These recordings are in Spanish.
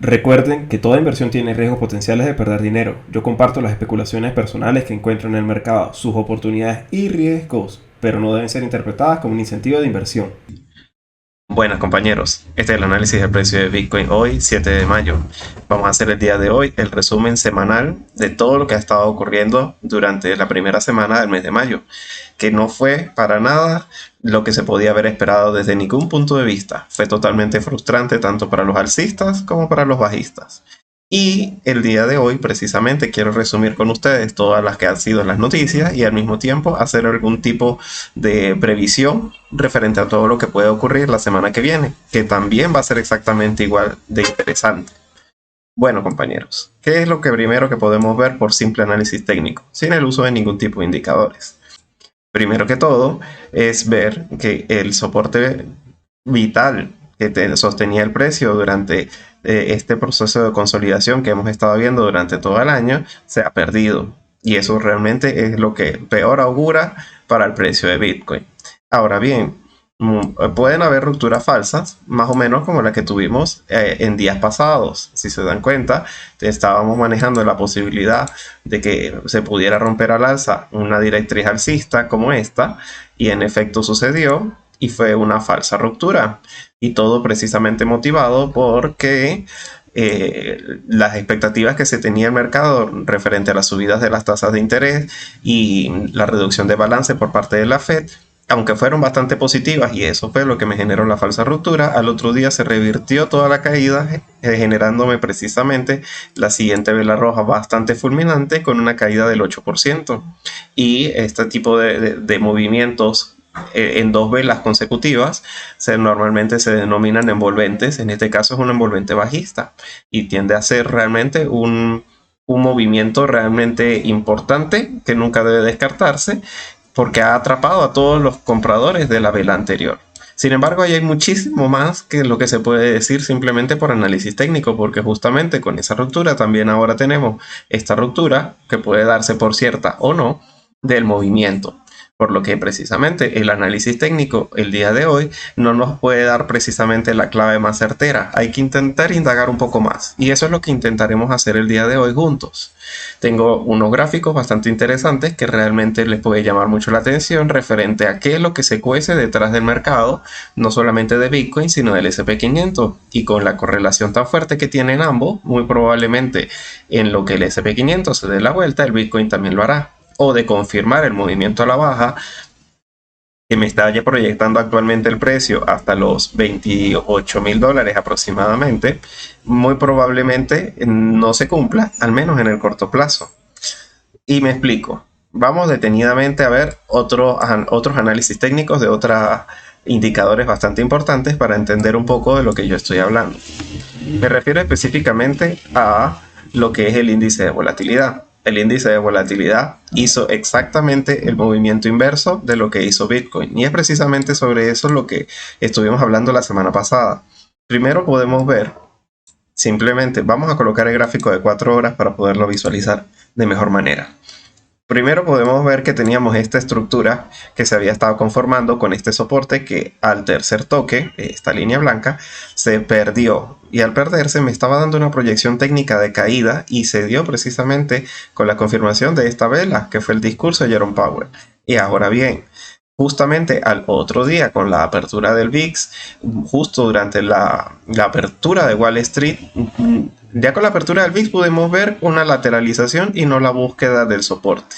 Recuerden que toda inversión tiene riesgos potenciales de perder dinero. Yo comparto las especulaciones personales que encuentro en el mercado, sus oportunidades y riesgos, pero no deben ser interpretadas como un incentivo de inversión. Buenas compañeros, este es el análisis del precio de Bitcoin hoy, 7 de mayo. Vamos a hacer el día de hoy el resumen semanal de todo lo que ha estado ocurriendo durante la primera semana del mes de mayo, que no fue para nada lo que se podía haber esperado desde ningún punto de vista. Fue totalmente frustrante tanto para los alcistas como para los bajistas. Y el día de hoy precisamente quiero resumir con ustedes todas las que han sido las noticias y al mismo tiempo hacer algún tipo de previsión referente a todo lo que puede ocurrir la semana que viene, que también va a ser exactamente igual de interesante. Bueno, compañeros, ¿qué es lo que primero que podemos ver por simple análisis técnico, sin el uso de ningún tipo de indicadores? Primero que todo es ver que el soporte vital que sostenía el precio durante este proceso de consolidación que hemos estado viendo durante todo el año se ha perdido. Y eso realmente es lo que peor augura para el precio de Bitcoin. Ahora bien, pueden haber rupturas falsas, más o menos como la que tuvimos en días pasados. Si se dan cuenta, estábamos manejando la posibilidad de que se pudiera romper al alza una directriz alcista como esta, y en efecto sucedió, y fue una falsa ruptura. Y todo precisamente motivado porque las expectativas que se tenía el mercado referente a las subidas de las tasas de interés y la reducción de balance por parte de la Fed, aunque fueron bastante positivas, y eso fue lo que me generó la falsa ruptura, al otro día se revirtió toda la caída, generándome precisamente la siguiente vela roja bastante fulminante con una caída del 8%. Y este tipo de movimientos en dos velas consecutivas normalmente se denominan envolventes. En este caso es un envolvente bajista y tiende a ser realmente un movimiento realmente importante que nunca debe descartarse, porque ha atrapado a todos los compradores de la vela anterior. Sin embargo, ahí hay muchísimo más que lo que se puede decir simplemente por análisis técnico, porque justamente con esa ruptura también ahora tenemos esta ruptura que puede darse por cierta o no del movimiento. Por lo que precisamente el análisis técnico el día de hoy no nos puede dar precisamente la clave más certera. Hay que intentar indagar un poco más. Y eso es lo que intentaremos hacer el día de hoy juntos. Tengo unos gráficos bastante interesantes que realmente les puede llamar mucho la atención referente a qué es lo que se cuece detrás del mercado, no solamente de Bitcoin, sino del SP500. Y con la correlación tan fuerte que tienen ambos, muy probablemente en lo que el SP500 se dé la vuelta, el Bitcoin también lo hará. O de confirmar el movimiento a la baja, que me está ya proyectando actualmente el precio hasta los $28,000 aproximadamente, muy probablemente no se cumpla, al menos en el corto plazo. Y me explico. Vamos detenidamente a ver otros análisis técnicos de otros indicadores bastante importantes para entender un poco de lo que yo estoy hablando. Me refiero específicamente a lo que es el índice de volatilidad. El índice de volatilidad hizo exactamente el movimiento inverso de lo que hizo Bitcoin. Y es precisamente sobre eso lo que estuvimos hablando la semana pasada. Primero podemos ver, simplemente vamos a colocar el gráfico de 4 horas para poderlo visualizar de mejor manera. Primero podemos ver que teníamos esta estructura que se había estado conformando con este soporte que al tercer toque, esta línea blanca, se perdió. Y al perderse me estaba dando una proyección técnica de caída y se dio precisamente con la confirmación de esta vela, que fue el discurso de Jerome Powell. Y ahora bien, justamente al otro día con la apertura del VIX, justo durante la apertura de Wall Street, ya con la apertura del VIX pudimos ver una lateralización y no la búsqueda del soporte.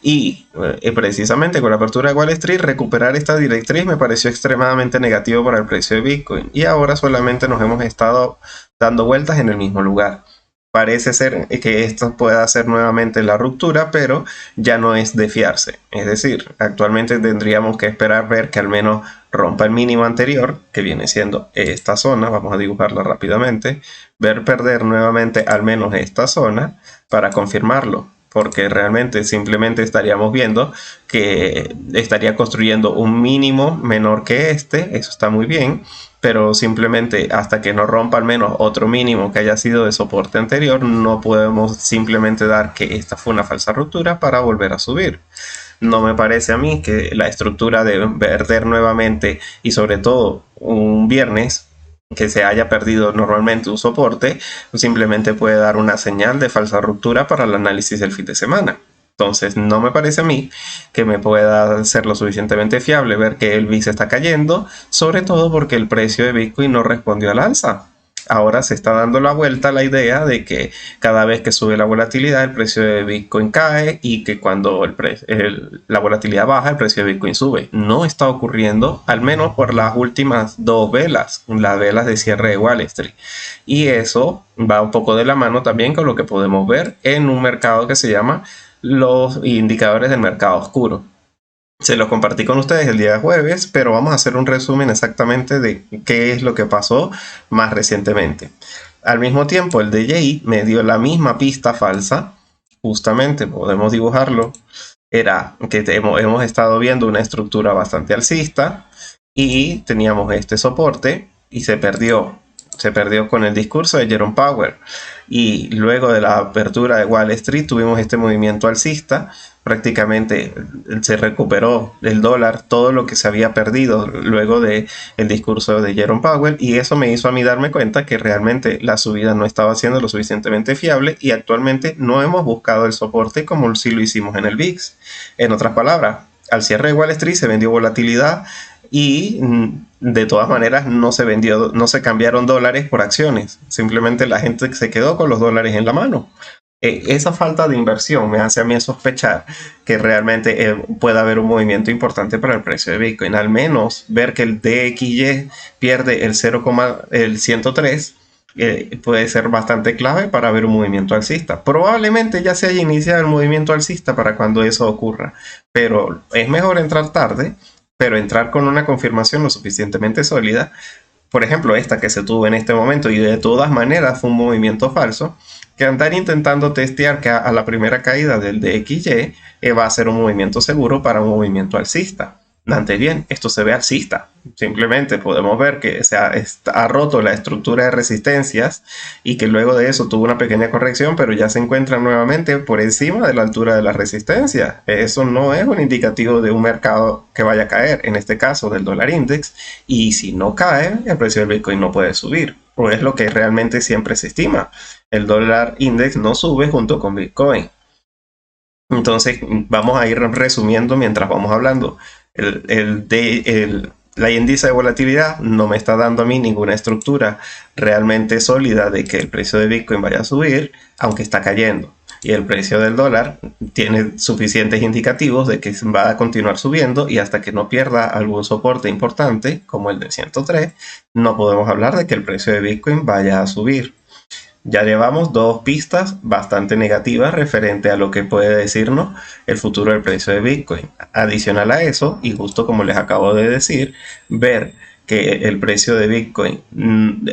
Y precisamente con la apertura de Wall Street, recuperar esta directriz me pareció extremadamente negativo para el precio de Bitcoin. Y ahora solamente nos hemos estado dando vueltas en el mismo lugar. Parece ser que esto pueda ser nuevamente la ruptura, pero ya no es de fiarse. Es decir, actualmente tendríamos que esperar ver que al menos rompa el mínimo anterior, que viene siendo esta zona. Vamos a dibujarla rápidamente. Ver perder nuevamente al menos esta zona para confirmarlo, porque realmente simplemente estaríamos viendo que estaría construyendo un mínimo menor que este. Eso está muy bien, pero simplemente hasta que no rompa al menos otro mínimo que haya sido de soporte anterior, no podemos simplemente dar que esta fue una falsa ruptura para volver a subir. No me parece a mí que la estructura de perder nuevamente, y sobre todo un viernes, que se haya perdido normalmente un soporte, simplemente puede dar una señal de falsa ruptura para el análisis del fin de semana. Entonces, no me parece a mí que me pueda ser lo suficientemente fiable ver que el VIX está cayendo, sobre todo porque el precio de Bitcoin no respondió al alza. Ahora se está dando la vuelta a la idea de que cada vez que sube la volatilidad, el precio de Bitcoin cae y que cuando la volatilidad baja, el precio de Bitcoin sube. No está ocurriendo, al menos por las últimas dos velas, las velas de cierre de Wall Street. Y eso va un poco de la mano también con lo que podemos ver en un mercado que se llama los indicadores del mercado oscuro. Se los compartí con ustedes el día jueves, pero vamos a hacer un resumen exactamente de qué es lo que pasó más recientemente. Al mismo tiempo, el DJI me dio la misma pista falsa. Justamente, podemos dibujarlo. Era que hemos estado viendo una estructura bastante alcista y teníamos este soporte y se perdió. Se perdió con el discurso de Jerome Powell. Y luego de la apertura de Wall Street tuvimos este movimiento alcista. Prácticamente se recuperó el dólar, todo lo que se había perdido luego del discurso de Jerome Powell, y eso me hizo a mí darme cuenta que realmente la subida no estaba siendo lo suficientemente fiable y actualmente no hemos buscado el soporte como si lo hicimos en el VIX. En otras palabras, al cierre de Wall Street se vendió volatilidad y de todas maneras no se cambiaron dólares por acciones, simplemente la gente se quedó con los dólares en la mano. Esa falta de inversión me hace a mí sospechar que realmente pueda haber un movimiento importante para el precio de Bitcoin. Al menos ver que el DXY pierde el 0,103 puede ser bastante clave para ver un movimiento alcista. Probablemente ya se haya iniciado el movimiento alcista para cuando eso ocurra, pero es mejor entrar tarde, pero entrar con una confirmación lo suficientemente sólida. Por ejemplo, esta que se tuvo en este momento y de todas maneras fue un movimiento falso, que andar intentando testear que a la primera caída del DXY va a ser un movimiento seguro para un movimiento alcista. Antes bien, esto se ve alcista. Simplemente podemos ver que ha roto la estructura de resistencias y que luego de eso tuvo una pequeña corrección, pero ya se encuentra nuevamente por encima de la altura de la resistencia. Eso no es un indicativo de un mercado que vaya a caer, en este caso del dólar index, y si no cae, el precio del Bitcoin no puede subir, o es lo que realmente siempre se estima. El dólar index no sube junto con Bitcoin. Entonces vamos a ir resumiendo mientras vamos hablando. La índice de volatilidad no me está dando a mí ninguna estructura realmente sólida de que el precio de Bitcoin vaya a subir, aunque está cayendo. Y el precio del dólar tiene suficientes indicativos de que va a continuar subiendo, y hasta que no pierda algún soporte importante, como el de 103, no podemos hablar de que el precio de Bitcoin vaya a subir. Ya llevamos dos pistas bastante negativas referente a lo que puede decirnos el futuro del precio de Bitcoin. Adicional a eso, y justo como les acabo de decir, ver que el precio de Bitcoin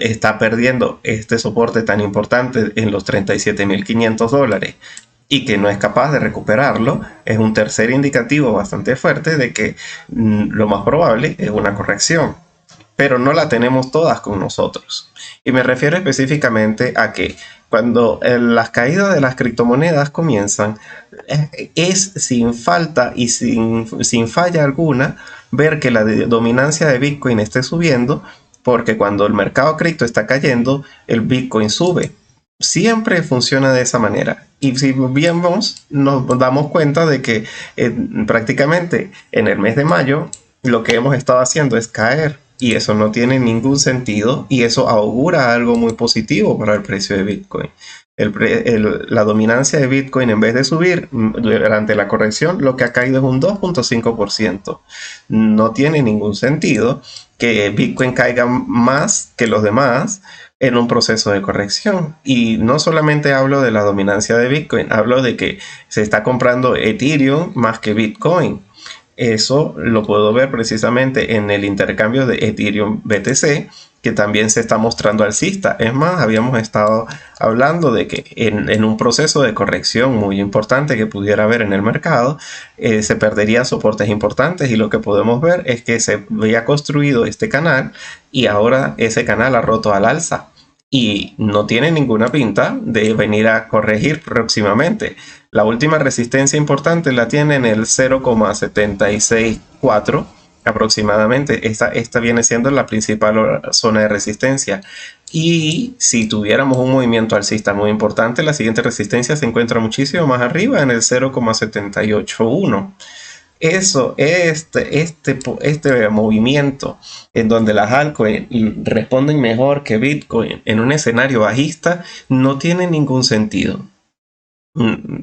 está perdiendo este soporte tan importante en los $37.500 y que no es capaz de recuperarlo, es un tercer indicativo bastante fuerte de que lo más probable es una corrección. Pero no la tenemos todas con nosotros. Y me refiero específicamente a que cuando las caídas de las criptomonedas comienzan, es sin falta y sin falla alguna ver que la dominancia de Bitcoin esté subiendo, porque cuando el mercado cripto está cayendo, el Bitcoin sube. Siempre funciona de esa manera. Y si bien nos damos cuenta de que prácticamente en el mes de mayo lo que hemos estado haciendo es caer. Y eso no tiene ningún sentido, y eso augura algo muy positivo para el precio de Bitcoin. La dominancia de Bitcoin, en vez de subir durante la corrección, lo que ha caído es un 2.5%. No tiene ningún sentido que Bitcoin caiga más que los demás en un proceso de corrección. Y no solamente hablo de la dominancia de Bitcoin, hablo de que se está comprando Ethereum más que Bitcoin. Eso lo puedo ver precisamente en el intercambio de Ethereum BTC, que también se está mostrando alcista. Es más, habíamos estado hablando de que en un proceso de corrección muy importante que pudiera haber en el mercado, se perderían soportes importantes, y lo que podemos ver es que se había construido este canal y ahora ese canal ha roto al alza. Y no tiene ninguna pinta de venir a corregir próximamente. La última resistencia importante la tiene en el 0,764. aproximadamente. Esta viene siendo la principal zona de resistencia. Y si tuviéramos un movimiento alcista muy importante, la siguiente resistencia se encuentra muchísimo más arriba, en el 0,781. Este movimiento en donde las altcoins responden mejor que Bitcoin en un escenario bajista no tiene ningún sentido.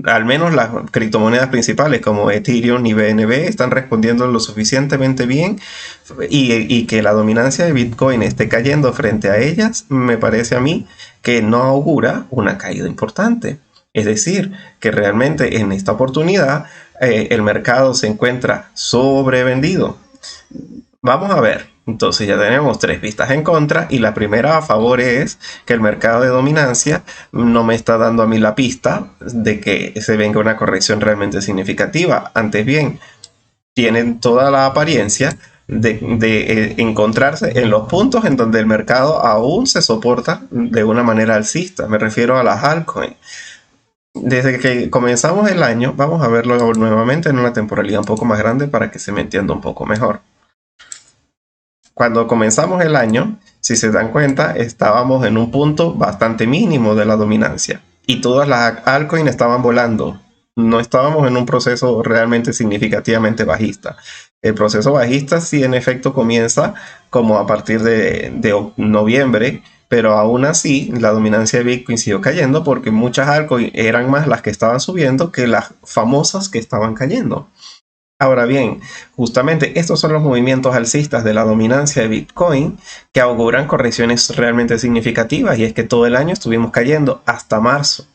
Al menos las criptomonedas principales como Ethereum y BNB están respondiendo lo suficientemente bien, y que la dominancia de Bitcoin esté cayendo frente a ellas me parece a mí que no augura una caída importante. Es decir, que realmente en esta oportunidad el mercado se encuentra sobrevendido. Vamos a ver. Entonces ya tenemos 3 vistas en contra, y la primera a favor es que el mercado de dominancia no me está dando a mí la pista de que se venga una corrección realmente significativa. Antes bien, tienen toda la apariencia de encontrarse en los puntos en donde el mercado aún se soporta de una manera alcista. Me refiero a las altcoins. Desde que comenzamos el año, vamos a verlo nuevamente en una temporalidad un poco más grande para que se me entienda un poco mejor. Cuando comenzamos el año, si se dan cuenta, estábamos en un punto bastante mínimo de la dominancia y todas las altcoins estaban volando. No estábamos en un proceso realmente significativamente bajista. El proceso bajista sí en efecto comienza como a partir de noviembre, pero aún así la dominancia de Bitcoin siguió cayendo porque muchas altcoins eran más las que estaban subiendo que las famosas que estaban cayendo. Ahora bien, justamente estos son los movimientos alcistas de la dominancia de Bitcoin que auguran correcciones realmente significativas, y es que todo el año estuvimos cayendo hasta marzo.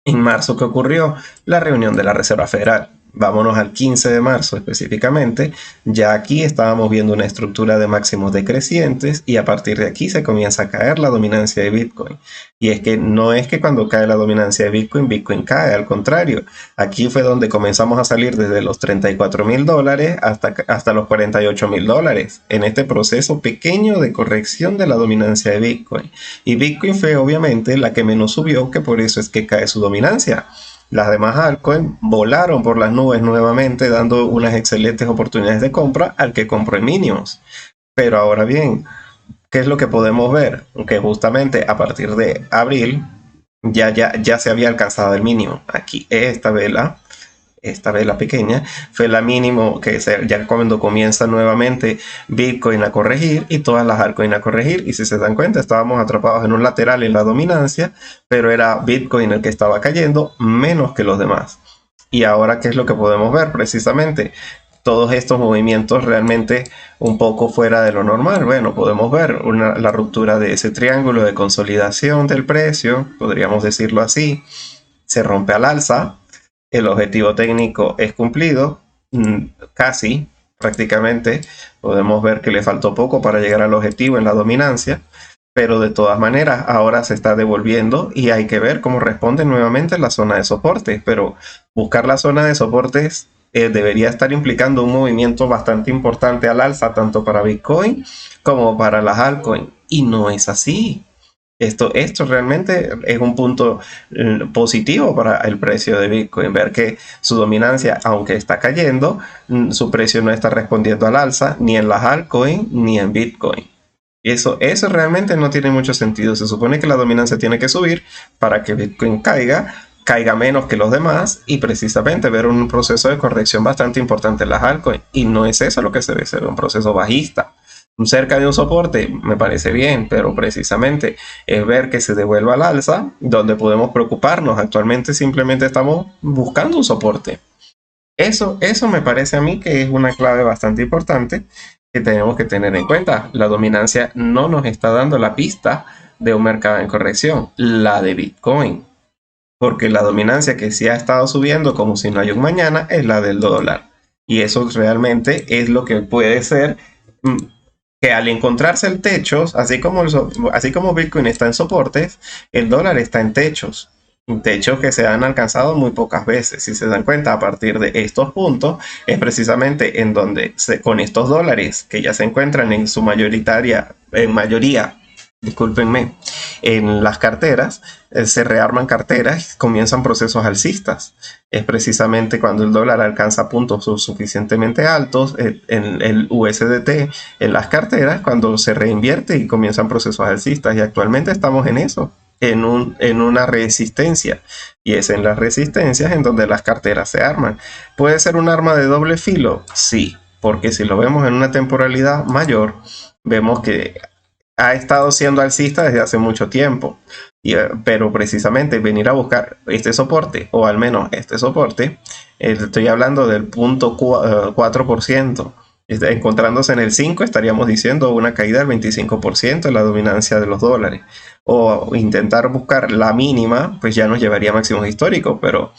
En marzo, ¿qué ocurrió? La reunión de la Reserva Federal. Vámonos al 15 de marzo específicamente. Ya aquí estábamos viendo una estructura de máximos decrecientes, y a partir de aquí se comienza a caer la dominancia de Bitcoin. Y es que no es que cuando cae la dominancia de Bitcoin, Bitcoin cae, al contrario. Aquí fue donde comenzamos a salir desde los $34,000 hasta los $48,000 en este proceso pequeño de corrección de la dominancia de Bitcoin. Y Bitcoin fue obviamente la que menos subió, que por eso es que cae su dominancia. Las demás altcoins volaron por las nubes nuevamente, dando unas excelentes oportunidades de compra al que compró en mínimos. Pero ahora bien, ¿qué es lo que podemos ver? Que justamente a partir de abril ya se había alcanzado el mínimo. Aquí esta vela pequeña fue la mínimo que ya cuando comienza nuevamente Bitcoin a corregir y todas las altcoins a corregir. Y si se dan cuenta, estábamos atrapados en un lateral en la dominancia, pero era Bitcoin el que estaba cayendo menos que los demás. Y ahora, ¿qué es lo que podemos ver? Precisamente todos estos movimientos realmente un poco fuera de lo normal. Bueno, podemos ver la ruptura de ese triángulo de consolidación del precio, podríamos decirlo así. Se rompe al alza. El objetivo técnico es cumplido, casi, prácticamente. Podemos ver que le faltó poco para llegar al objetivo en la dominancia, pero de todas maneras ahora se está devolviendo y hay que ver cómo responde nuevamente la zona de soporte. Pero buscar la zona de soportes debería estar implicando un movimiento bastante importante al alza, tanto para Bitcoin como para las altcoins, y no es así. Esto realmente es un punto positivo para el precio de Bitcoin, ver que su dominancia, aunque está cayendo, su precio no está respondiendo al alza, ni en las altcoins ni en Bitcoin. Eso realmente no tiene mucho sentido. Se supone que la dominancia tiene que subir para que Bitcoin caiga menos que los demás, y precisamente ver un proceso de corrección bastante importante en las altcoins. Y no es eso lo que se debe ser, un proceso bajista. Cerca de un soporte me parece bien, pero precisamente es ver que se devuelva al alza donde podemos preocuparnos. Actualmente simplemente estamos buscando un soporte. Eso me parece a mí que es una clave bastante importante que tenemos que tener en cuenta. La dominancia no nos está dando la pista de un mercado en corrección, la de Bitcoin, porque la dominancia que sí ha estado subiendo como si no hay un mañana es la del dólar, y eso realmente es lo que puede ser que al encontrarse el techo, así como Bitcoin está en soportes, el dólar está en techos que se han alcanzado muy pocas veces. Si se dan cuenta, a partir de estos puntos es precisamente en donde con estos dólares que ya se encuentran en su mayoría, en las carteras, se rearman carteras y comienzan procesos alcistas. Es precisamente cuando el dólar alcanza puntos suficientemente altos en el USDT, en las carteras, cuando se reinvierte y comienzan procesos alcistas. Y actualmente estamos en eso, en una resistencia. Y es en las resistencias en donde las carteras se arman. ¿Puede ser un arma de doble filo? Sí, porque si lo vemos en una temporalidad mayor, vemos que ha estado siendo alcista desde hace mucho tiempo. Pero precisamente venir a buscar este soporte, o al menos este soporte, estoy hablando del 0.4%. Encontrándose en el 5, estaríamos diciendo una caída del 25% en la dominancia de los dólares. O intentar buscar la mínima, pues ya nos llevaría a máximos históricos, pero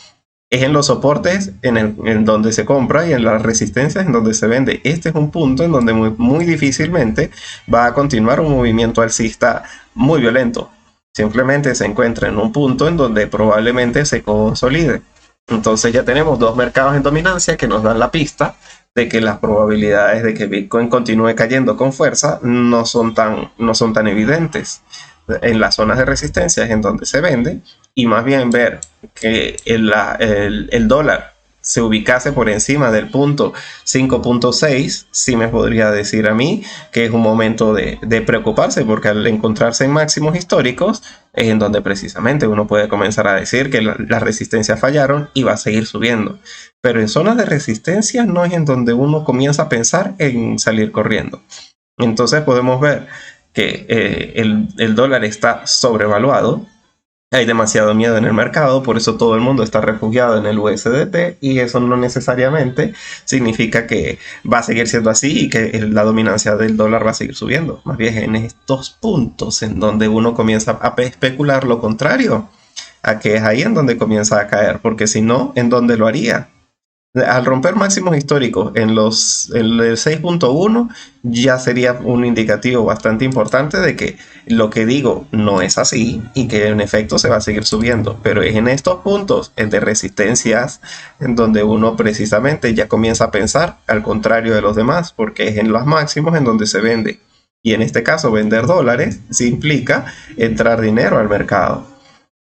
es en los soportes en donde se compra y en las resistencias en donde se vende. Este es un punto en donde muy difícilmente va a continuar un movimiento alcista muy violento. Simplemente se encuentra en un punto en donde probablemente se consolide. Entonces ya tenemos dos mercados en dominancia que nos dan la pista de que las probabilidades de que Bitcoin continúe cayendo con fuerza no son tan evidentes. En las zonas de resistencia es en donde se vende, y más bien ver que el dólar se ubicase por encima del punto 5.6, sí me podría decir a mí que es un momento de preocuparse, porque al encontrarse en máximos históricos es en donde precisamente uno puede comenzar a decir que las resistencias fallaron y va a seguir subiendo. Pero en zonas de resistencia no es en donde uno comienza a pensar en salir corriendo. Entonces podemos ver que el dólar está sobrevaluado. Hay demasiado miedo en el mercado, por eso todo el mundo está refugiado en el USDT, y eso no necesariamente significa que va a seguir siendo así y que la dominancia del dólar va a seguir subiendo. Más bien en estos puntos en donde uno comienza a especular lo contrario, a que es ahí en donde comienza a caer, porque si no, ¿en dónde lo haría? Al romper máximos históricos en el 6.1 ya sería un indicativo bastante importante de que lo que digo no es así y que en efecto se va a seguir subiendo. Pero es en estos puntos de resistencias en donde uno precisamente ya comienza a pensar al contrario de los demás, porque es en los máximos en donde se vende. Y en este caso vender dólares sí implica entrar dinero al mercado.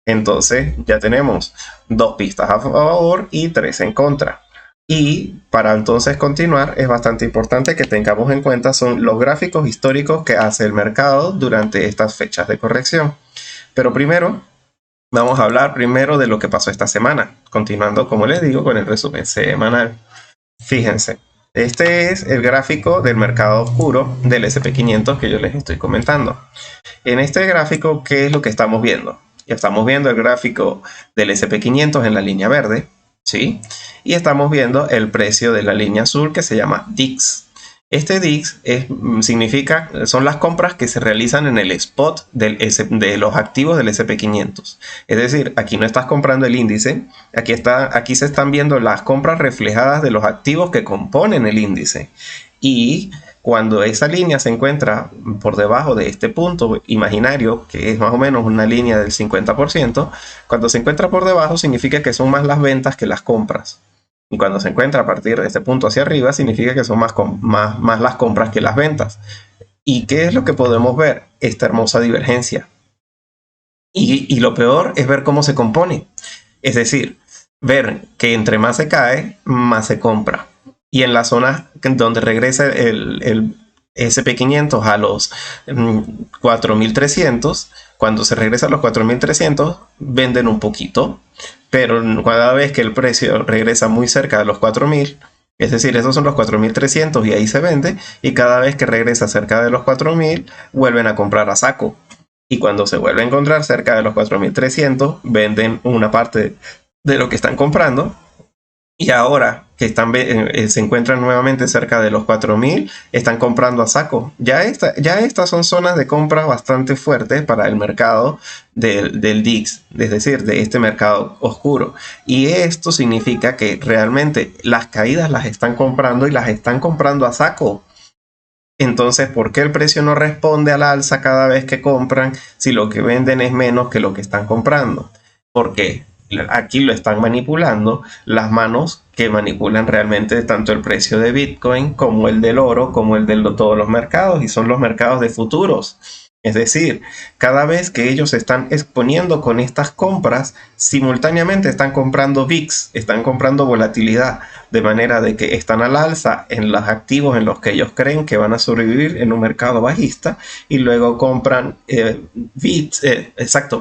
Entonces ya tenemos 2 pistas a favor y 3 en contra. Y para entonces continuar es bastante importante que tengamos en cuenta son los gráficos históricos que hace el mercado durante estas fechas de corrección. Pero primero vamos a hablar primero de lo que pasó esta semana, continuando, como les digo, con el resumen semanal. Fíjense, este es el gráfico del mercado oscuro del S&P500 que yo les estoy comentando. En este gráfico, ¿qué es lo que estamos viendo? Estamos viendo el gráfico del S&P500 en la línea verde, ¿sí? Y estamos viendo el precio de la línea azul que se llama DIX. Este DIX son las compras que se realizan en el spot de los activos del S&P500. Es decir, aquí no estás comprando el índice, aquí se están viendo las compras reflejadas de los activos que componen el índice. Y cuando esa línea se encuentra por debajo de este punto imaginario, que es más o menos una línea del 50%, cuando se encuentra por debajo significa que son más las ventas que las compras. Y cuando se encuentra a partir de este punto hacia arriba, significa que son más las compras que las ventas. ¿Y qué es lo que podemos ver? Esta hermosa divergencia. Y lo peor es ver cómo se compone. Es decir, ver que entre más se cae, más se compra. Y en la zona donde regresa el SP500 a los 4.300, cuando se regresa a los 4.300, venden un poquito. Pero cada vez que el precio regresa muy cerca de los 4.000, es decir, esos son los 4.300 y ahí se vende, y cada vez que regresa cerca de los 4.000, vuelven a comprar a saco. Y cuando se vuelve a encontrar cerca de los 4.300, venden una parte de lo que están comprando. Y ahora que se encuentran nuevamente cerca de los 4.000, están comprando a saco. Ya estas son zonas de compra bastante fuertes para el mercado del DIX, es decir, de este mercado oscuro. Y esto significa que realmente las caídas las están comprando y las están comprando a saco. Entonces, ¿por qué el precio no responde al alza cada vez que compran si lo que venden es menos que lo que están comprando? ¿Por qué? Aquí lo están manipulando las manos que manipulan realmente tanto el precio de Bitcoin como el del oro, como el de todos los mercados, y son los mercados de futuros. Es decir, cada vez que ellos se están exponiendo con estas compras, simultáneamente están comprando VIX, están comprando volatilidad, de manera de que están al alza en los activos en los que ellos creen que van a sobrevivir en un mercado bajista, y luego compran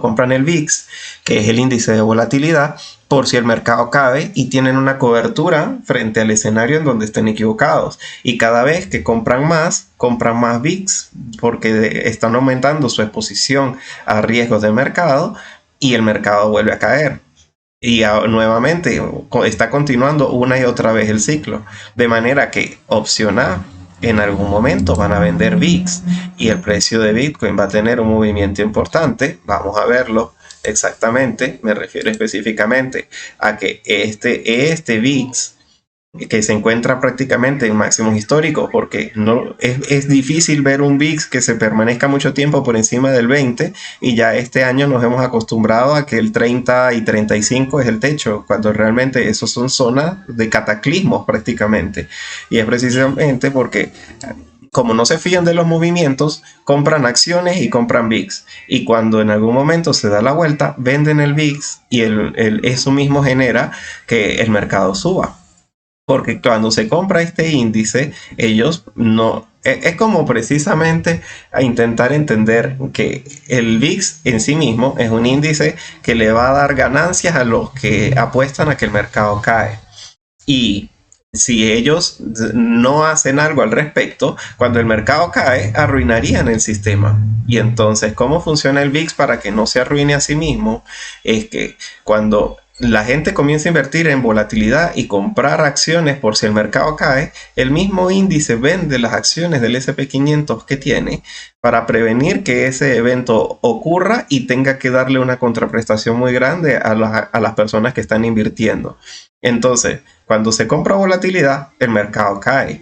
compran el VIX, que es el índice de volatilidad, por si el mercado cae, y tienen una cobertura frente al escenario en donde estén equivocados. Y cada vez que compran más VIX, porque están aumentando su exposición a riesgos de mercado, y el mercado vuelve a caer. Y nuevamente está continuando una y otra vez el ciclo. De manera que opción A, en algún momento van a vender VIX y el precio de Bitcoin va a tener un movimiento importante. Vamos a verlo exactamente. Me refiero específicamente a que este VIX, que se encuentra prácticamente en máximos históricos, porque no es difícil ver un VIX que se permanezca mucho tiempo por encima del 20, y ya este año nos hemos acostumbrado a que el 30 y 35 es el techo, cuando realmente esos son zonas de cataclismos prácticamente. Y es precisamente porque, como no se fían de los movimientos, compran acciones y compran VIX. Y cuando en algún momento se da la vuelta, venden el VIX, y eso mismo genera que el mercado suba. Porque cuando se compra este índice, ellos no... Es como precisamente a intentar entender que el VIX en sí mismo es un índice que le va a dar ganancias a los que apuestan a que el mercado cae. Y si ellos no hacen algo al respecto, cuando el mercado cae, arruinarían el sistema. Y entonces, ¿cómo funciona el VIX para que no se arruine a sí mismo? Es que cuando la gente comienza a invertir en volatilidad y comprar acciones por si el mercado cae, el mismo índice vende las acciones del S&P 500 que tiene para prevenir que ese evento ocurra y tenga que darle una contraprestación muy grande a las personas que están invirtiendo. Entonces, cuando se compra volatilidad, el mercado cae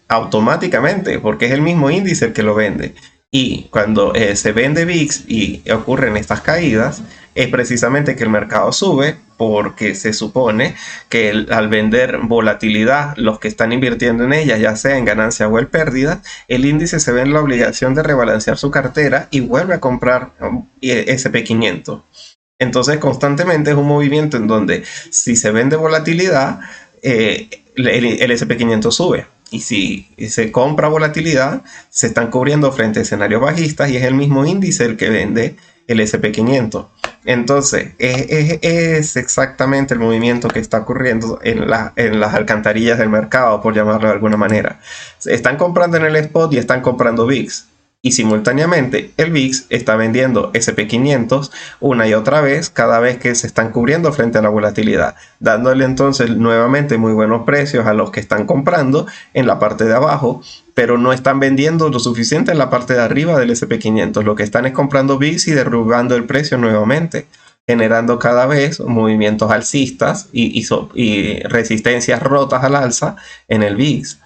automáticamente porque es el mismo índice el que lo vende. Y cuando se vende VIX y ocurren estas caídas, es precisamente que el mercado sube, porque se supone que al vender volatilidad, los que están invirtiendo en ella, ya sea en ganancia o en pérdida, el índice se ve en la obligación de rebalancear su cartera y vuelve a comprar S&P 500. Entonces, constantemente es un movimiento en donde si se vende volatilidad, el S&P 500 sube. Y si se compra volatilidad, se están cubriendo frente a escenarios bajistas, y es el mismo índice el que vende el S&P 500. Entonces, es exactamente el movimiento que está ocurriendo en las alcantarillas del mercado, por llamarlo de alguna manera. Están comprando en el spot y están comprando VIX. Y simultáneamente el VIX está vendiendo S&P 500 una y otra vez, cada vez que se están cubriendo frente a la volatilidad, dándole entonces nuevamente muy buenos precios a los que están comprando en la parte de abajo, pero no están vendiendo lo suficiente en la parte de arriba del S&P 500. Lo que están es comprando VIX y derrubando el precio nuevamente, generando cada vez movimientos alcistas y resistencias rotas al alza en el VIX.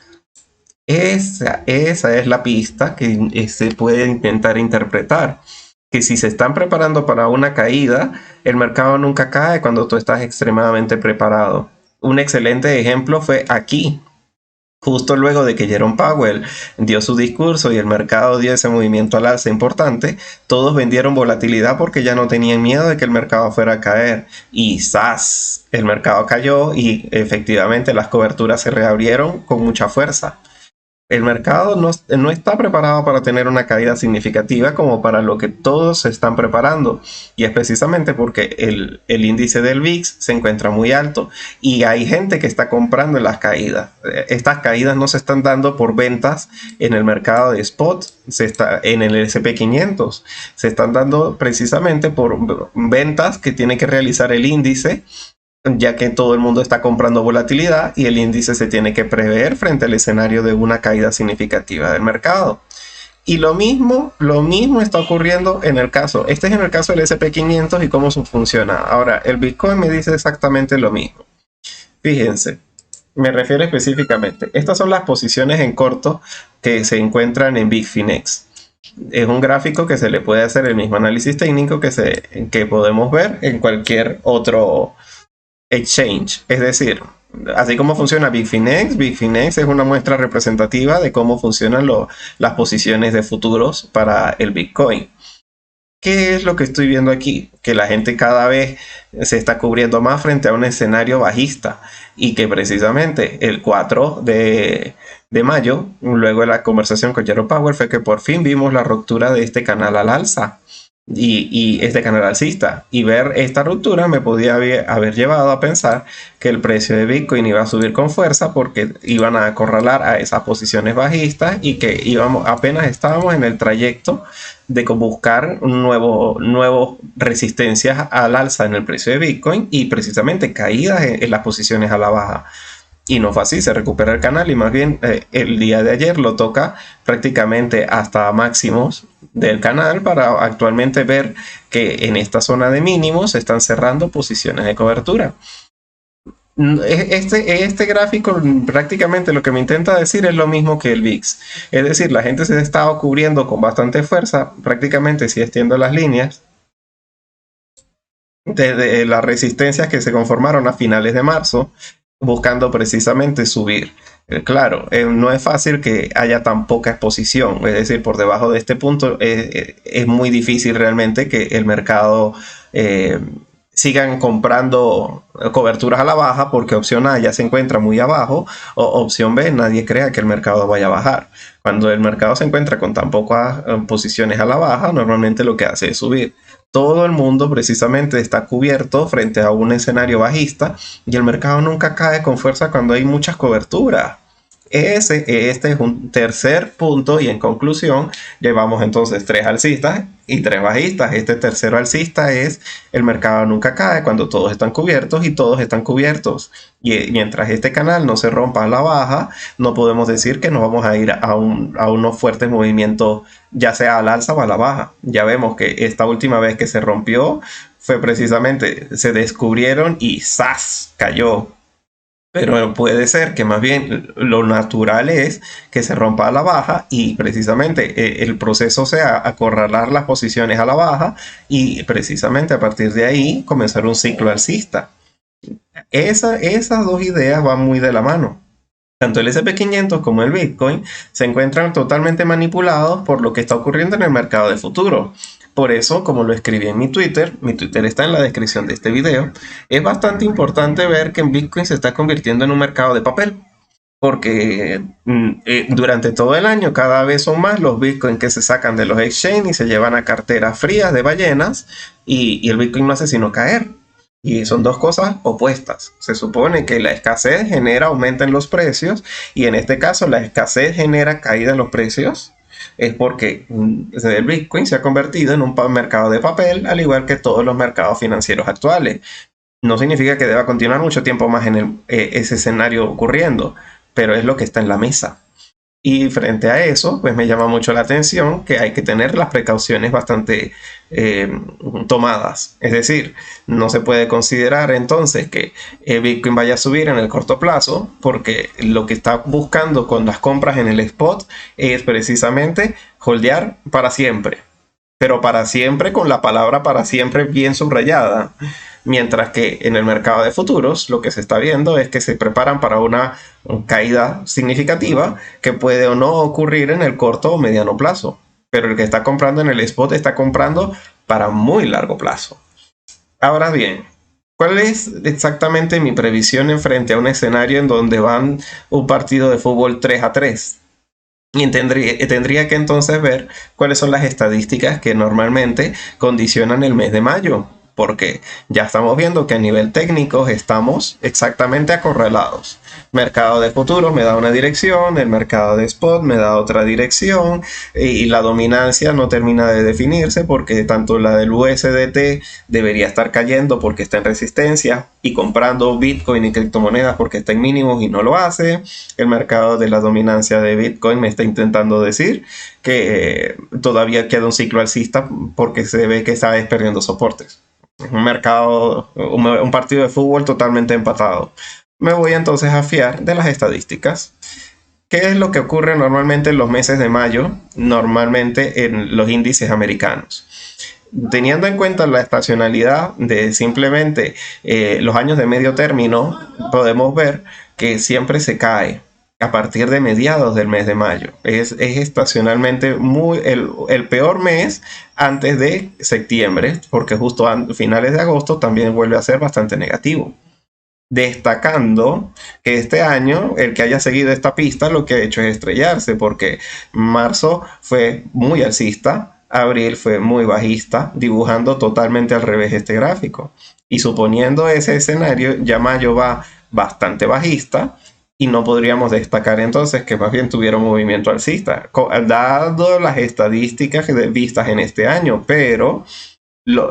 Esa es la pista que se puede intentar interpretar. Que si se están preparando para una caída, el mercado nunca cae cuando tú estás extremadamente preparado. Un excelente ejemplo fue aquí. Justo luego de que Jerome Powell dio su discurso y el mercado dio ese movimiento al alza importante, todos vendieron volatilidad porque ya no tenían miedo de que el mercado fuera a caer. Y ¡zas! El mercado cayó y efectivamente las coberturas se reabrieron con mucha fuerza. El mercado no está preparado para tener una caída significativa como para lo que todos se están preparando. Y es precisamente porque el índice del VIX se encuentra muy alto y hay gente que está comprando en las caídas. Estas caídas no se están dando por ventas en el mercado de spot, en el S&P 500. Se están dando precisamente por ventas que tiene que realizar el índice, ya que todo el mundo está comprando volatilidad y el índice se tiene que prever frente al escenario de una caída significativa del mercado. Y lo mismo está ocurriendo en el caso del S&P 500 y cómo funciona. Ahora, el Bitcoin me dice exactamente lo mismo. Fíjense, me refiero específicamente. Estas son las posiciones en corto que se encuentran en Bitfinex. Es un gráfico que se le puede hacer el mismo análisis técnico que podemos ver en cualquier otro exchange. Es decir, Así como funciona Bitfinex, Bitfinex es una muestra representativa de cómo funcionan las posiciones de futuros para el Bitcoin. ¿Qué es lo que estoy viendo aquí? Que la gente cada vez se está cubriendo más frente a un escenario bajista y que precisamente el 4 de mayo, luego de la conversación con Jerome Powell, fue que por fin vimos la ruptura de este canal al alza y este canal alcista. Y ver esta ruptura me podía haber llevado a pensar que el precio de Bitcoin iba a subir con fuerza porque iban a acorralar a esas posiciones bajistas y que apenas estábamos en el trayecto de buscar nuevos resistencias al alza en el precio de Bitcoin y precisamente caídas en las posiciones a la baja. Y no fue así, se recupera el canal y más bien el día de ayer lo toca prácticamente hasta máximos del canal para actualmente ver que en esta zona de mínimos se están cerrando posiciones de cobertura. Este gráfico prácticamente lo que me intenta decir es lo mismo que el VIX. Es decir, la gente se ha estado cubriendo con bastante fuerza, prácticamente si extiendo las líneas, desde las resistencias que se conformaron a finales de marzo, buscando precisamente subir. Claro, no es fácil que haya tan poca exposición, es decir, por debajo de este punto es muy difícil realmente que el mercado sigan comprando coberturas a la baja porque opción A ya se encuentra muy abajo o opción B, nadie crea que el mercado vaya a bajar. Cuando el mercado se encuentra con tan pocas posiciones a la baja, normalmente lo que hace es subir. Todo el mundo precisamente está cubierto frente a un escenario bajista y el mercado nunca cae con fuerza cuando hay muchas coberturas. Este es un tercer punto y en conclusión llevamos entonces 3 alcistas y 3 bajistas. Este tercero alcista es el mercado nunca cae cuando todos están cubiertos y todos están cubiertos. Y mientras este canal no se rompa a la baja, no podemos decir que nos vamos a ir a unos fuertes movimientos, ya sea al alza o a la baja. Ya vemos que esta última vez que se rompió fue precisamente, se descubrieron y ¡zas! Cayó. Pero puede ser que más bien lo natural es que se rompa a la baja y precisamente el proceso sea acorralar las posiciones a la baja y precisamente a partir de ahí comenzar un ciclo alcista. Esas dos ideas van muy de la mano. Tanto el SP500 como el Bitcoin se encuentran totalmente manipulados por lo que está ocurriendo en el mercado de futuro. Por eso, como lo escribí en mi Twitter está en la descripción de este video, es bastante importante ver que Bitcoin se está convirtiendo en un mercado de papel. Porque durante todo el año cada vez son más los Bitcoin que se sacan de los exchanges y se llevan a carteras frías de ballenas y el Bitcoin no hace sino caer. Y son dos cosas opuestas. Se supone que la escasez genera aumento en los precios y en este caso la escasez genera caída en los precios. Es porque el Bitcoin se ha convertido en un mercado de papel, al igual que todos los mercados financieros actuales. No significa que deba continuar mucho tiempo más en ese escenario ocurriendo, pero es lo que está en la mesa. Y frente a eso, pues me llama mucho la atención que hay que tener las precauciones bastante tomadas. Es decir, no se puede considerar entonces que Bitcoin vaya a subir en el corto plazo, porque lo que está buscando con las compras en el spot es precisamente holdear para siempre. Pero para siempre con la palabra para siempre bien subrayada. Mientras que en el mercado de futuros lo que se está viendo es que se preparan para una caída significativa que puede o no ocurrir en el corto o mediano plazo. Pero el que está comprando en el spot está comprando para muy largo plazo. Ahora bien, ¿cuál es exactamente mi previsión en frente a un escenario en donde van un partido de fútbol 3-3? Y tendría que entonces ver cuáles son las estadísticas que normalmente condicionan el mes de mayo. Porque ya estamos viendo que a nivel técnico estamos exactamente acorralados. Mercado de futuros me da una dirección, el mercado de spot me da otra dirección y la dominancia no termina de definirse porque tanto la del USDT debería estar cayendo porque está en resistencia y comprando Bitcoin y criptomonedas porque está en mínimos y no lo hace. El mercado de la dominancia de Bitcoin me está intentando decir que todavía queda un ciclo alcista porque se ve que está perdiendo soportes. Un partido de fútbol totalmente empatado. Me voy entonces a fiar de las estadísticas. ¿Qué es lo que ocurre normalmente en los meses de mayo? Normalmente en los índices americanos. teniendo en cuenta la estacionalidad de simplemente los años de medio término, podemos ver que siempre se cae a partir de mediados del mes de mayo. Es estacionalmente el peor mes antes de septiembre, porque justo a finales de agosto también vuelve a ser bastante negativo. Destacando que este año el que haya seguido esta pista lo que ha hecho es estrellarse, porque marzo fue muy alcista, abril fue muy bajista, dibujando totalmente al revés este gráfico. Y suponiendo ese escenario, ya mayo va bastante bajista y no podríamos destacar entonces que más bien tuviera un movimiento alcista, dado las estadísticas vistas en este año, pero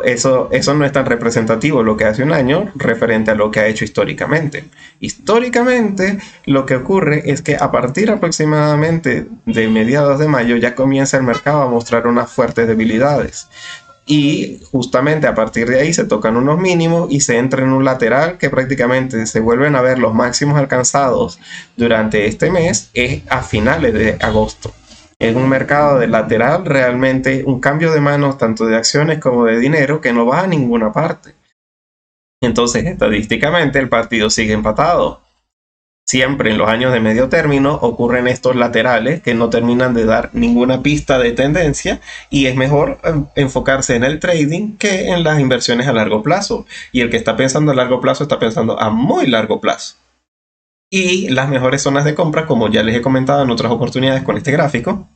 eso no es tan representativo lo que hace un año referente a lo que ha hecho históricamente. Históricamente, lo que ocurre es que a partir aproximadamente de mediados de mayo ya comienza el mercado a mostrar unas fuertes debilidades. Y justamente a partir de ahí se tocan unos mínimos y se entra en un lateral que prácticamente se vuelven a ver los máximos alcanzados durante este mes es a finales de agosto. En un mercado de lateral, realmente un cambio de manos tanto de acciones como de dinero que no va a ninguna parte. Entonces, estadísticamente, el partido sigue empatado. Siempre en los años de medio término ocurren estos laterales que no terminan de dar ninguna pista de tendencia y es mejor enfocarse en el trading que en las inversiones a largo plazo. Y el que está pensando a largo plazo está pensando a muy largo plazo. Y las mejores zonas de compra, como ya les he comentado en otras oportunidades con este gráfico,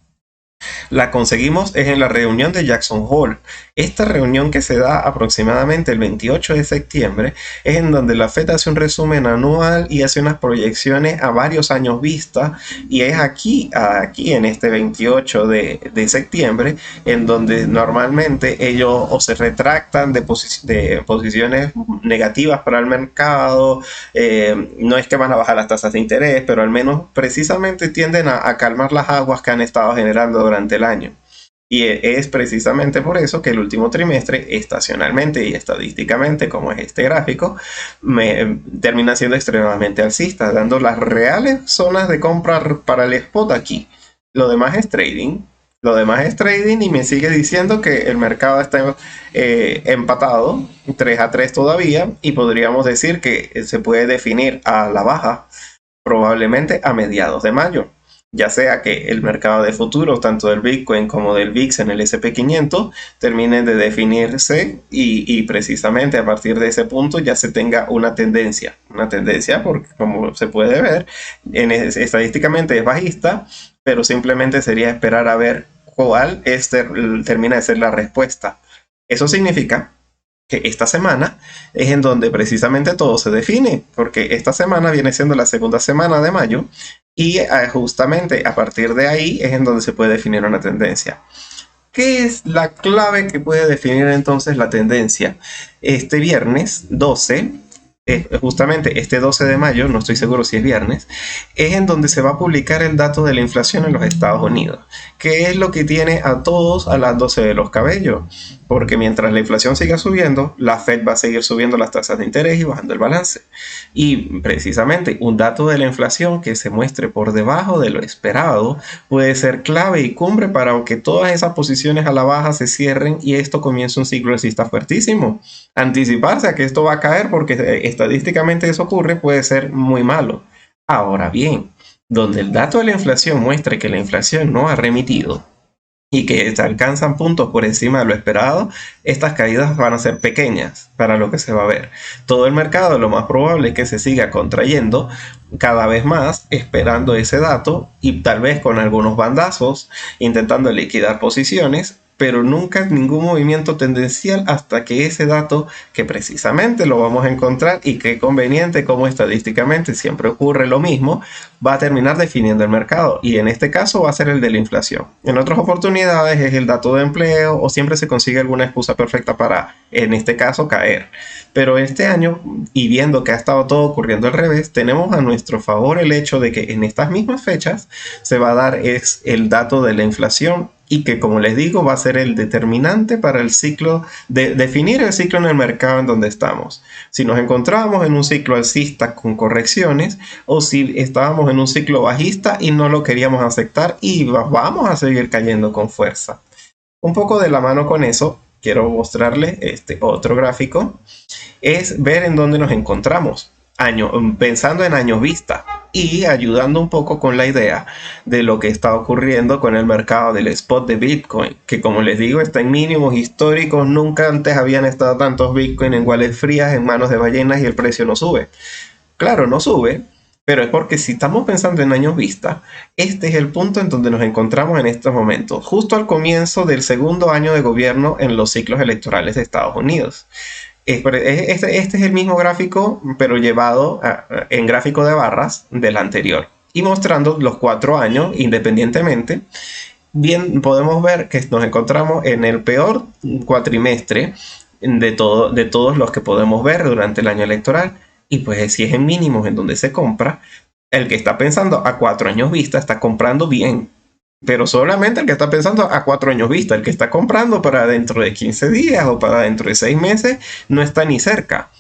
la conseguimos es en la reunión de Jackson Hole. Esta reunión que se da aproximadamente el 28 de septiembre es en donde la Fed hace un resumen anual y hace unas proyecciones a varios años vista, y es aquí en este 28 de septiembre en donde normalmente ellos o se retractan de posiciones negativas para el mercado. No es que van a bajar las tasas de interés, pero al menos precisamente tienden a calmar las aguas que han estado generando durante el año. Y es precisamente por eso que el último trimestre, estacionalmente y estadísticamente, como es este gráfico, termina siendo extremadamente alcista, dando las reales zonas de compra para el spot aquí. Lo demás es trading. Y me sigue diciendo que el mercado está empatado 3-3 todavía, y podríamos decir que se puede definir a la baja probablemente a mediados de mayo. Ya sea que el mercado de futuros, tanto del Bitcoin como del VIX en el S&P 500, terminen de definirse y precisamente a partir de ese punto ya se tenga una tendencia. Porque como se puede ver, estadísticamente es bajista, pero simplemente sería esperar a ver cuál termina de ser la respuesta. Eso significa que esta semana es en donde precisamente todo se define, porque esta semana viene siendo la segunda semana de mayo y justamente a partir de ahí es en donde se puede definir una tendencia. ¿Qué es la clave que puede definir entonces la tendencia? Este viernes 12, justamente este 12 de mayo, no estoy seguro si es viernes, es en donde se va a publicar el dato de la inflación en los Estados Unidos, que es lo que tiene a todos a las 12 de los cabellos, porque mientras la inflación siga subiendo, la Fed va a seguir subiendo las tasas de interés y bajando el balance. Y precisamente un dato de la inflación que se muestre por debajo de lo esperado puede ser clave y cumbre para que todas esas posiciones a la baja se cierren y esto comience un ciclo alcista fuertísimo. Anticiparse a que esto va a caer porque estadísticamente eso ocurre puede ser muy malo. Ahora bien, donde el dato de la inflación muestre que la inflación no ha remitido y que se alcanzan puntos por encima de lo esperado, estas caídas van a ser pequeñas para lo que se va a ver. Todo el mercado lo más probable es que se siga contrayendo cada vez más, esperando ese dato y tal vez con algunos bandazos, intentando liquidar posiciones, pero nunca ningún movimiento tendencial hasta que ese dato, que precisamente lo vamos a encontrar y que conveniente como estadísticamente siempre ocurre lo mismo, va a terminar definiendo el mercado, y en este caso va a ser el de la inflación. En otras oportunidades es el dato de empleo o siempre se consigue alguna excusa perfecta para, en este caso, caer. Pero este año, y viendo que ha estado todo ocurriendo al revés, tenemos a nuestro favor el hecho de que en estas mismas fechas se va a dar el dato de la inflación, y que, como les digo, va a ser el determinante para el ciclo, definir el ciclo en el mercado en donde estamos. Si nos encontrábamos en un ciclo alcista con correcciones, o si estábamos en un ciclo bajista y no lo queríamos aceptar y vamos a seguir cayendo con fuerza. Un poco de la mano con eso, quiero mostrarles este otro gráfico, es ver en dónde nos encontramos, pensando en años vista y ayudando un poco con la idea de lo que está ocurriendo con el mercado del spot de Bitcoin, que como les digo está en mínimos históricos. Nunca antes habían estado tantos Bitcoin en wallets frías en manos de ballenas y el precio no sube. Claro, no sube, pero es porque si estamos pensando en años vista, este es el punto en donde nos encontramos en estos momentos, justo al comienzo del segundo año de gobierno en los ciclos electorales de Estados Unidos. Este es el mismo gráfico, pero llevado en gráfico de barras del anterior y mostrando los 4 años independientemente. Bien, podemos ver que nos encontramos en el peor cuatrimestre de todos los que podemos ver durante el año electoral. Y pues si es en mínimos en donde se compra, el que está pensando a 4 años vista está comprando bien. Pero solamente el que está pensando a 4 años vista, el que está comprando para dentro de 15 días o para dentro de 6 meses, no está ni cerca.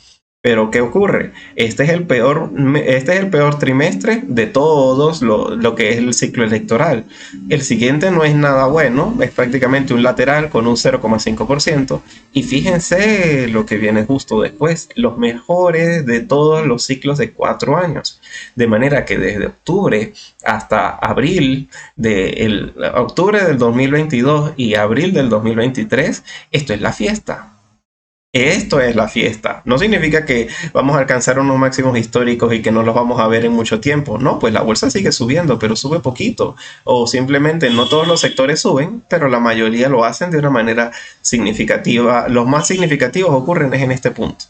Pero ¿qué ocurre? Este es el peor trimestre de todos lo que es el ciclo electoral. El siguiente no es nada bueno, es prácticamente un lateral con un 0,5%. Y fíjense lo que viene justo después, los mejores de todos los ciclos de 4 años. De manera que desde octubre hasta abril, octubre del 2022 y abril del 2023, esto es la fiesta. Esto es la fiesta. No significa que vamos a alcanzar unos máximos históricos y que no los vamos a ver en mucho tiempo. No, pues la bolsa sigue subiendo, pero sube poquito. O simplemente no todos los sectores suben, pero la mayoría lo hacen de una manera significativa. Los más significativos ocurren en este punto.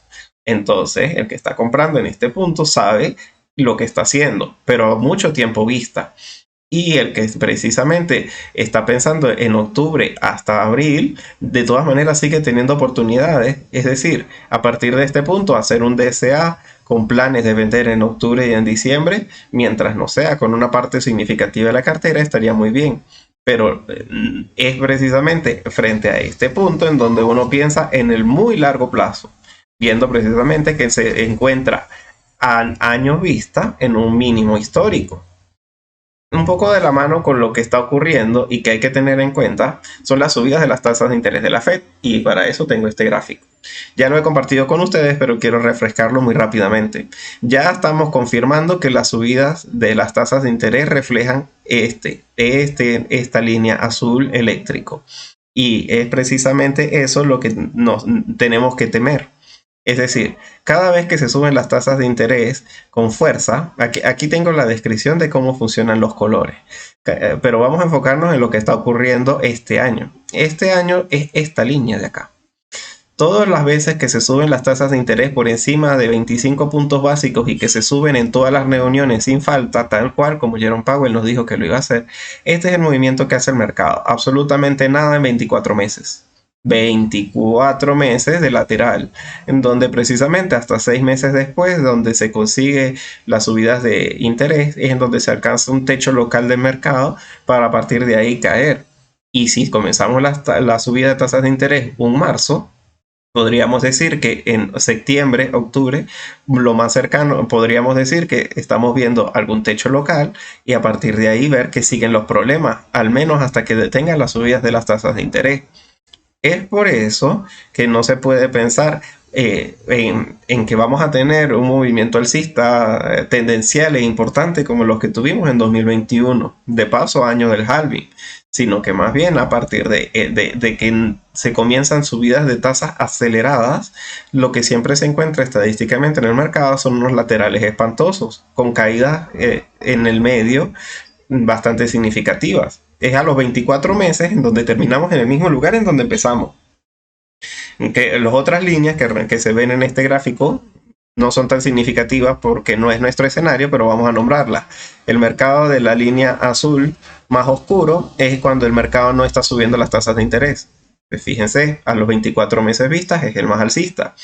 Entonces, el que está comprando en este punto sabe lo que está haciendo, pero a mucho tiempo vista. Y el que precisamente está pensando en octubre hasta abril, de todas maneras sigue teniendo oportunidades. Es decir, a partir de este punto, hacer un DCA con planes de vender en octubre y en diciembre, mientras no sea con una parte significativa de la cartera, estaría muy bien. Pero es precisamente frente a este punto en donde uno piensa en el muy largo plazo, viendo precisamente que se encuentra a años vista en un mínimo histórico. Un poco de la mano con lo que está ocurriendo y que hay que tener en cuenta son las subidas de las tasas de interés de la Fed, y para eso tengo este gráfico. Ya lo he compartido con ustedes, pero quiero refrescarlo muy rápidamente. Ya estamos confirmando que las subidas de las tasas de interés reflejan esta línea azul eléctrico, y es precisamente eso lo que nos tenemos que temer. Es decir, cada vez que se suben las tasas de interés con fuerza, aquí tengo la descripción de cómo funcionan los colores, pero vamos a enfocarnos en lo que está ocurriendo este año. Este año es esta línea de acá. Todas las veces que se suben las tasas de interés por encima de 25 puntos básicos y que se suben en todas las reuniones sin falta, tal cual como Jerome Powell nos dijo que lo iba a hacer, este es el movimiento que hace el mercado. Absolutamente nada en 24 meses. 24 meses de lateral, en donde precisamente hasta 6 meses después, donde se consigue las subidas de interés, es en donde se alcanza un techo local del mercado para a partir de ahí caer. Y si comenzamos la subida de tasas de interés en marzo, podríamos decir que en septiembre, octubre, lo más cercano, podríamos decir que estamos viendo algún techo local, y a partir de ahí ver que siguen los problemas, al menos hasta que detengan las subidas de las tasas de interés. Es por eso que no se puede pensar en que vamos a tener un movimiento alcista tendencial e importante como los que tuvimos en 2021, de paso año del halving, sino que más bien a partir de que se comienzan subidas de tasas aceleradas, lo que siempre se encuentra estadísticamente en el mercado son unos laterales espantosos, con caídas en el medio bastante significativas. Es a los 24 meses en donde terminamos en el mismo lugar en donde empezamos. Que las otras líneas que se ven en este gráfico no son tan significativas porque no es nuestro escenario, pero vamos a nombrarlas. El mercado de la línea azul más oscuro es cuando el mercado no está subiendo las tasas de interés. Pues fíjense, a los 24 meses vistas es el más alcista.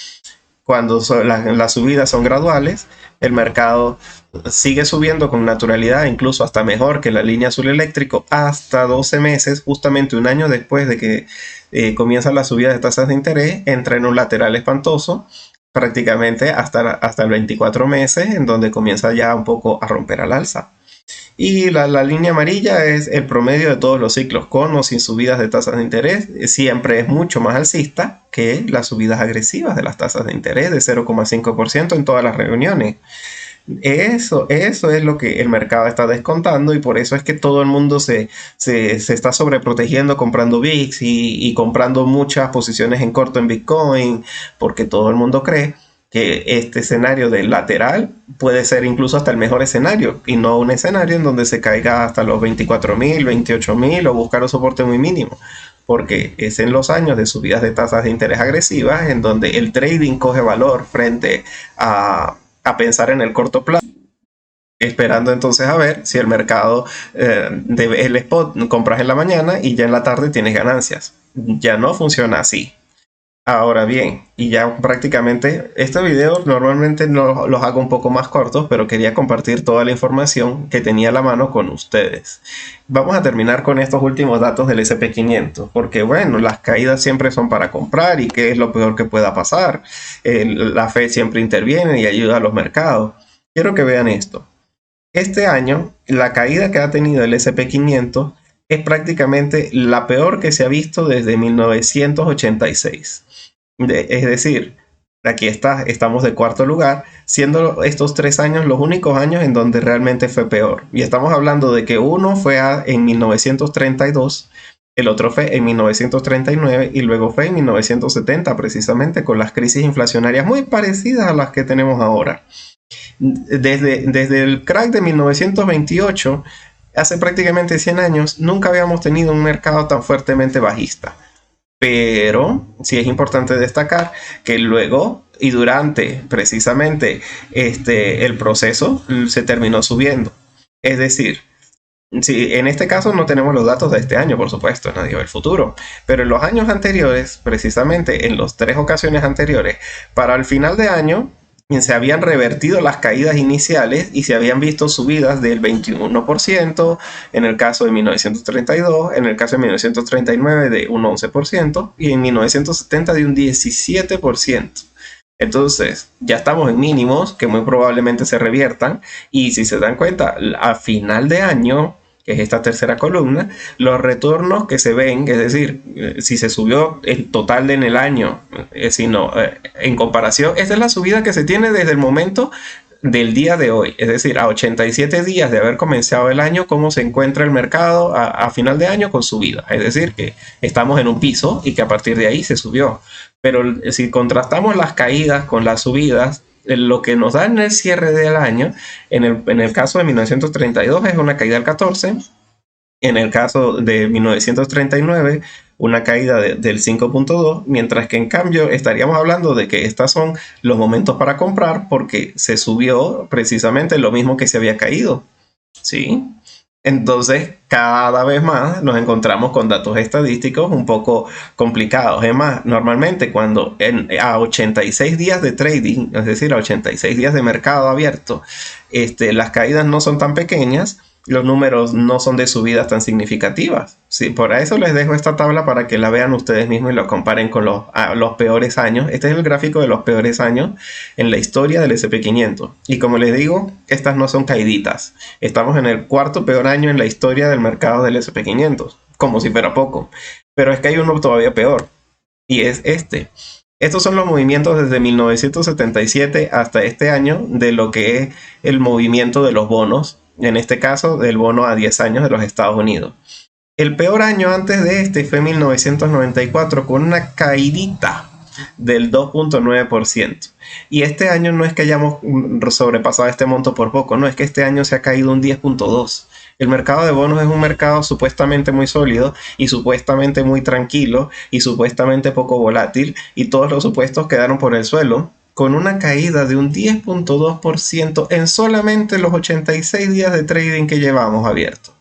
Cuando las subidas son graduales, el mercado sigue subiendo con naturalidad, incluso hasta mejor que la línea azul eléctrico, hasta 12 meses, justamente un año después de que comienzan las subidas de tasas de interés, entra en un lateral espantoso, prácticamente hasta el 24 meses, en donde comienza ya un poco a romper al alza. Y la línea amarilla es el promedio de todos los ciclos, con o sin subidas de tasas de interés. Siempre es mucho más alcista que las subidas agresivas de las tasas de interés de 0,5% en todas las reuniones. Eso es lo que el mercado está descontando y por eso es que todo el mundo se está sobreprotegiendo comprando VIX y comprando muchas posiciones en corto en Bitcoin, porque todo el mundo cree que este escenario de lateral puede ser incluso hasta el mejor escenario y no un escenario en donde se caiga hasta los 24.000, 28.000 o buscar un soporte muy mínimo, porque es en los años de subidas de tasas de interés agresivas en donde el trading coge valor frente a pensar en el corto plazo, esperando entonces a ver si el mercado el spot compras en la mañana y ya en la tarde tienes ganancias. Ya no funciona así. Ahora bien, y ya prácticamente, este video normalmente no los hago un poco más cortos, pero quería compartir toda la información que tenía a la mano con ustedes. Vamos a terminar con estos últimos datos del SP500, porque bueno, las caídas siempre son para comprar y qué es lo peor que pueda pasar. La Fed siempre interviene y ayuda a los mercados. Quiero que vean esto. Este año, la caída que ha tenido el SP500 es prácticamente la peor que se ha visto desde 1986. Es decir, aquí estamos de cuarto lugar, siendo estos 3 años los únicos años en donde realmente fue peor. Y estamos hablando de que uno fue en 1932, el otro fue en 1939 y luego fue en 1970, precisamente con las crisis inflacionarias muy parecidas a las que tenemos ahora. Desde el crack de 1928, hace prácticamente 100 años, nunca habíamos tenido un mercado tan fuertemente bajista. Pero sí es importante destacar que luego y durante precisamente el proceso se terminó subiendo. Es decir, sí, en este caso no tenemos los datos de este año, por supuesto, nadie ve el futuro. Pero en los años anteriores, precisamente en las 3 ocasiones anteriores, para el final de año se habían revertido las caídas iniciales y se habían visto subidas del 21%, en el caso de 1932, en el caso de 1939 de un 11% y en 1970 de un 17%. Entonces, ya estamos en mínimos que muy probablemente se reviertan y si se dan cuenta, a final de año, que es esta tercera columna, los retornos que se ven, es decir, si se subió el total en el año, en comparación, esta es la subida que se tiene desde el momento del día de hoy, es decir, a 87 días de haber comenzado el año, cómo se encuentra el mercado a final de año con subida, es decir, que estamos en un piso y que a partir de ahí se subió. Pero si contrastamos las caídas con las subidas, lo que nos da en el cierre del año, en el caso de 1932 es una caída del 14, en el caso de 1939 una caída del 5.2, mientras que en cambio estaríamos hablando de que estos son los momentos para comprar porque se subió precisamente lo mismo que se había caído, ¿sí? Entonces, cada vez más nos encontramos con datos estadísticos un poco complicados. Es más, normalmente cuando a 86 días de trading, es decir, a 86 días de mercado abierto, las caídas no son tan pequeñas, los números no son de subidas tan significativas. Sí, por eso les dejo esta tabla para que la vean ustedes mismos y lo comparen con los peores años. Este es el gráfico de los peores años en la historia del SP500. Y como les digo, estas no son caíditas. Estamos en el cuarto peor año en la historia del mercado del SP500, como si fuera poco. Pero es que hay uno todavía peor, y es este. Estos son los movimientos desde 1977 hasta este año de lo que es el movimiento de los bonos, en este caso del bono a 10 años de los Estados Unidos. El peor año antes de este fue 1994 con una caidita del 2.9%. Y este año no es que hayamos sobrepasado este monto por poco, no, es que este año se ha caído un 10.2%. El mercado de bonos es un mercado supuestamente muy sólido y supuestamente muy tranquilo y supuestamente poco volátil, y todos los supuestos quedaron por el suelo, con una caída de un 10.2% en solamente los 86 días de trading que llevamos abiertos.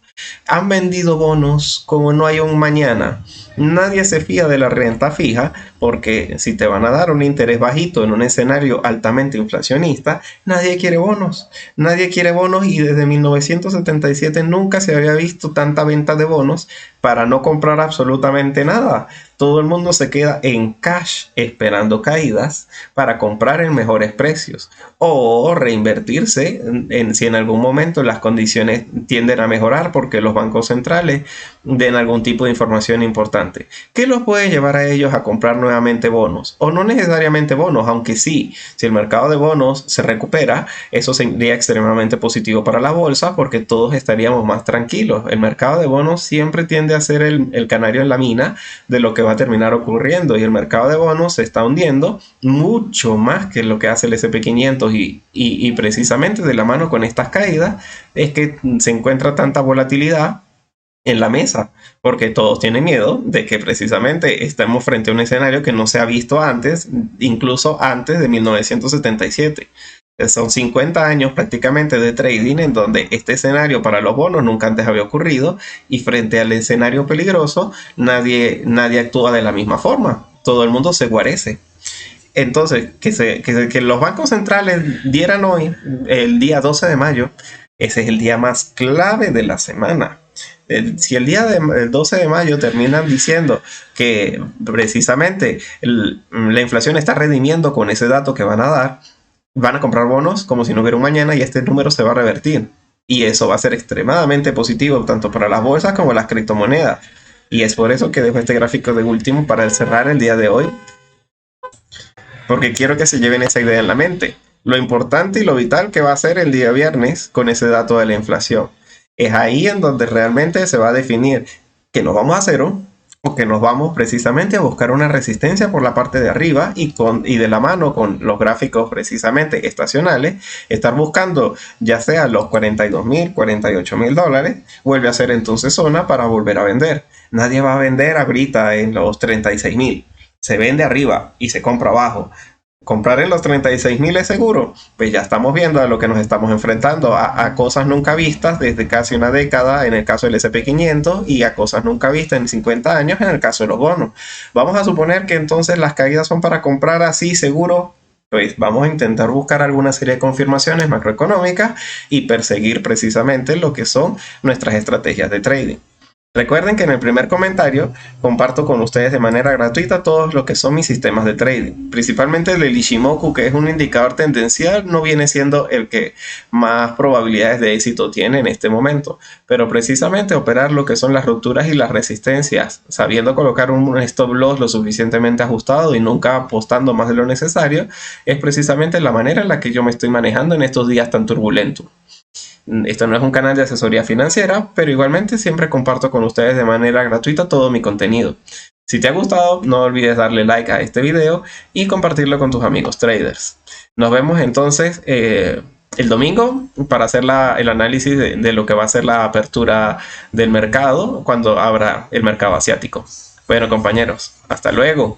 Han vendido bonos como no hay un mañana. Nadie se fía de la renta fija porque si te van a dar un interés bajito en un escenario altamente inflacionista, nadie quiere bonos. Nadie quiere bonos y desde 1977 nunca se había visto tanta venta de bonos para no comprar absolutamente nada. todo el mundo se queda en cash esperando caídas para comprar en mejores precios o reinvertirse si en algún momento las condiciones tienden a mejorar porque los bancos centrales den algún tipo de información importante. ¿Qué los puede llevar a ellos a comprar nuevamente bonos? O no necesariamente bonos, aunque sí, si el mercado de bonos se recupera, eso sería extremadamente positivo para la bolsa porque todos estaríamos más tranquilos. El mercado de bonos siempre tiende a ser el canario en la mina de lo que va a terminar ocurriendo, y el mercado de bonos se está hundiendo mucho más que lo que hace el S&P 500 y precisamente de la mano con estas caídas es que se encuentra tanta volatilidad en la mesa, porque todos tienen miedo de que precisamente estemos frente a un escenario que no se ha visto antes, incluso antes de 1977. Son 50 años prácticamente de trading en donde este escenario para los bonos nunca antes había ocurrido, y frente al escenario peligroso nadie actúa de la misma forma. Todo el mundo se guarece. Entonces, que los bancos centrales dieran hoy, el día 12 de mayo, ese es el día más clave de la semana. Si el día del 12 de mayo terminan diciendo que precisamente la inflación está redimiendo con ese dato que van a dar, van a comprar bonos como si no hubiera un mañana y este número se va a revertir. Y eso va a ser extremadamente positivo tanto para las bolsas como las criptomonedas. Y es por eso que dejo este gráfico de último para cerrar el día de hoy, porque quiero que se lleven esa idea en la mente. Lo importante y lo vital que va a ser el día viernes con ese dato de la inflación. Es ahí en donde realmente se va a definir que nos vamos a cero o que nos vamos precisamente a buscar una resistencia por la parte de arriba y de la mano con los gráficos precisamente estacionales, estar buscando ya sea los 42.000, 48.000 dólares, vuelve a ser entonces zona para volver a vender. Nadie va a vender ahorita en los 36.000. Se vende arriba y se compra abajo. Comprar en los 36.000 es seguro. Pues ya estamos viendo a lo que nos estamos enfrentando, a cosas nunca vistas desde casi una década en el caso del S&P 500 y a cosas nunca vistas en 50 años en el caso de los bonos. Vamos a suponer que entonces las caídas son para comprar así seguro. Pues vamos a intentar buscar alguna serie de confirmaciones macroeconómicas y perseguir precisamente lo que son nuestras estrategias de trading. Recuerden que en el primer comentario comparto con ustedes de manera gratuita todos lo que son mis sistemas de trading. Principalmente el de Ichimoku, que es un indicador tendencial, no viene siendo el que más probabilidades de éxito tiene en este momento. Pero precisamente operar lo que son las rupturas y las resistencias, sabiendo colocar un stop loss lo suficientemente ajustado y nunca apostando más de lo necesario, es precisamente la manera en la que yo me estoy manejando en estos días tan turbulentos. Esto no es un canal de asesoría financiera, pero igualmente siempre comparto con ustedes de manera gratuita todo mi contenido. Si te ha gustado, no olvides darle like a este video y compartirlo con tus amigos traders. Nos vemos entonces el domingo para hacer el análisis de lo que va a ser la apertura del mercado cuando abra el mercado asiático. Bueno, compañeros, hasta luego.